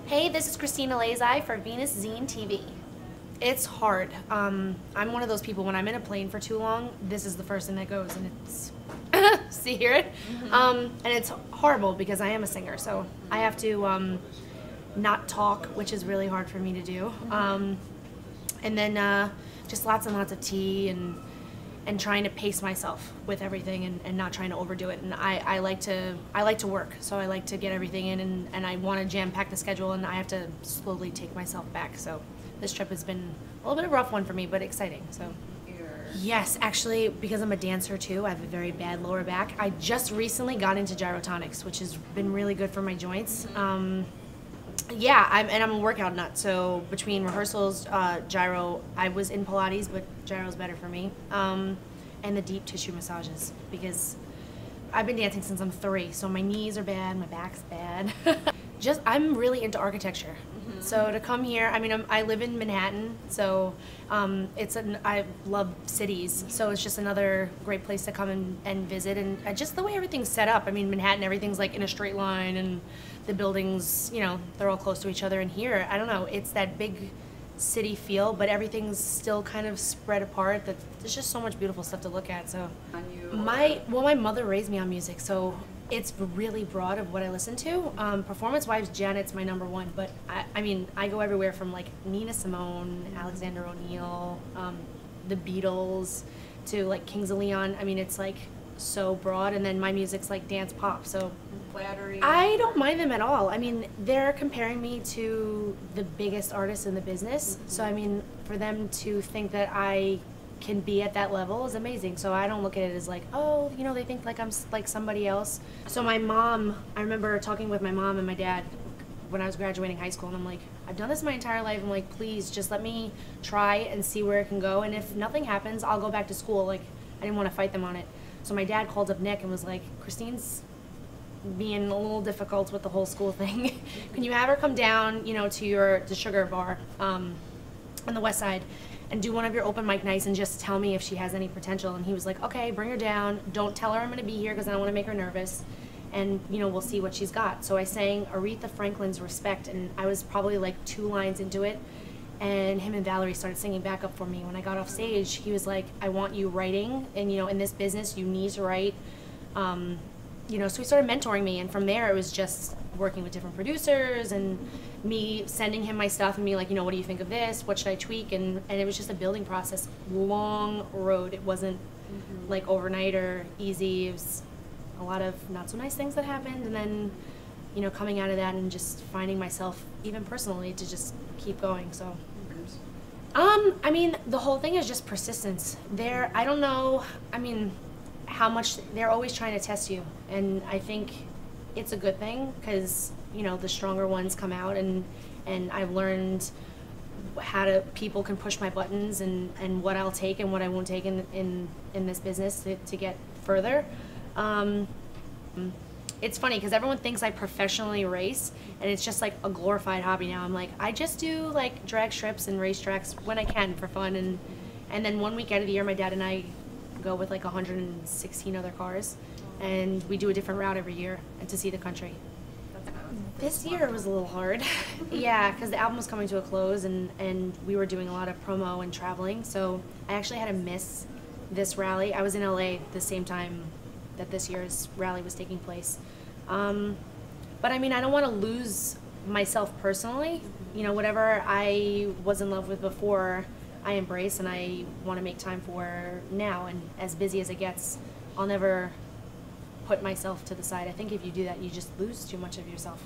Hey, this is Christine Elezaj for Venus Zine TV. It's hard. I'm one of those people, when I'm in a plane for too long, this is the first thing that goes, and it's, see, hear it? And it's horrible because I am a singer, so I have to not talk, which is really hard for me to do. And then just lots and lots of tea and trying to pace myself with everything and not trying to overdo it. And I like to work, so I like to get everything in, and I want to jam-pack the schedule, and I have to slowly take myself back. So this trip has been a little bit of a rough one for me, but exciting. So yes, actually, because I'm a dancer too, I have a very bad lower back. I just recently got into gyrotonics, which has been really good for my joints. Yeah, I'm a workout nut, so between rehearsals, gyro, I was in Pilates, but gyro's better for me, and the deep tissue massages, because I've been dancing since I'm 3, so my knees are bad, my back's bad. I'm really into architecture, so to come here, I mean, I live in Manhattan, so I love cities, so it's just another great place to come and visit, and just the way everything's set up. I mean, Manhattan, everything's like in a straight line, and the buildings, you know, they're all close to each other. And here, I don't know, it's that big city feel, but everything's still kind of spread apart. There's just so much beautiful stuff to look at. So my mother raised me on music, so it's really broad of what I listen to. Performance-wise, Janet's my #1, but I mean, I go everywhere from like Nina Simone, Alexander O'Neill, the Beatles, to like Kings of Leon. I mean, it's like so broad, and then my music's like dance pop, so flattery. I don't mind them at all. I mean, they're comparing me to the biggest artists in the business, so I mean, for them to think that I can be at that level is amazing. So I don't look at it as like, oh, you know, they think like I'm like somebody else. So my mom, I remember talking with my mom and my dad when I was graduating high school, and I'm like, I've done this my entire life. I'm like, please just let me try and see where it can go, and if nothing happens, I'll go back to school. Like, I didn't want to fight them on it. So my dad called up Nick and was like, Christine's being a little difficult with the whole school thing. Can you have her come down, you know, to the Sugar Bar on the west side and do one of your open mic nights and just tell me if she has any potential? And he was like, okay, bring her down. Don't tell her I'm going to be here because I don't want to make her nervous. And, you know, we'll see what she's got. So I sang Aretha Franklin's Respect, and I was probably like 2 lines into it. And him and Valerie started singing backup for me. When I got off stage, he was like, I want you writing, and you know, in this business, you need to write. You know, so he started mentoring me, and from there, it was just working with different producers and me sending him my stuff and me like, you know, what do you think of this? What should I tweak? And it was just a building process, long road. It wasn't like overnight or easy. It was a lot of not so nice things that happened, and then, you know, coming out of that and just finding myself, even personally, to just keep going. So I mean, the whole thing is just persistence. I don't know, I mean, how much, they're always trying to test you, and I think it's a good thing, because, you know, the stronger ones come out, and I've learned people can push my buttons, and what I'll take and what I won't take in this business to get further. It's funny because everyone thinks I professionally race, and it's just like a glorified hobby now. I'm like, I just do like drag strips and racetracks when I can for fun, and then 1 week out of the year, my dad and I go with like 116 other cars, and we do a different route every year and to see the country. This year was a little hard. Yeah, because the album was coming to a close, and we were doing a lot of promo and traveling, so I actually had to miss this rally. I was in LA the same time that this year's rally was taking place. But I mean, I don't want to lose myself personally. You know, whatever I was in love with before, I embrace, and I want to make time for now. And as busy as it gets, I'll never put myself to the side. I think if you do that, you just lose too much of yourself.